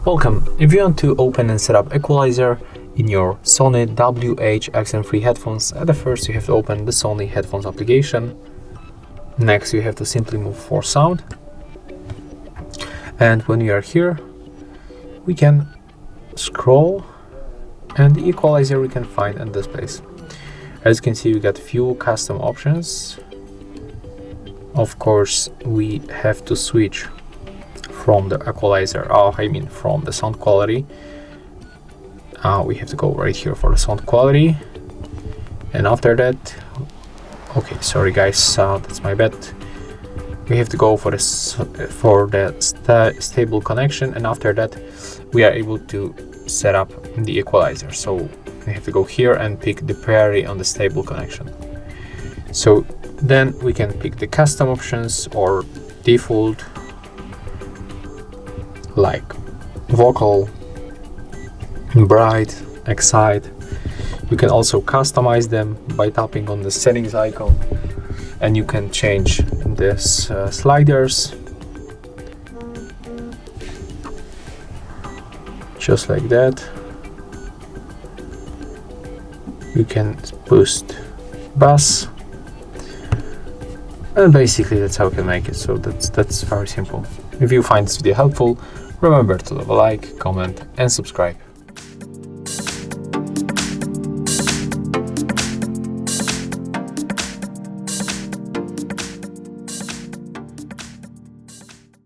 Welcome. If you want to open and set up Equalizer in your Sony WH-1000XM3 headphones, at the first you have to open the Sony headphones application. Next you have to simply move for sound. And when you are here, we can scroll and the equalizer we can find in this place. As you can see, we got few custom options. Of course, we have to switch from the equalizer, from the sound quality. We have to go right here for the sound quality, and after that, okay, sorry guys, that's my bad. We have to go for this stable connection, and after that, we are able to set up the equalizer. So we have to go here and pick the priority on the stable connection. So then we can pick the custom options or default, like vocal, bright, excite. You can also customize them by tapping on the settings icon, and you can change this sliders just like that. You can boost bass, and basically that's how you can make it. So that's very simple. If you find this video helpful, remember to leave a like, comment and subscribe.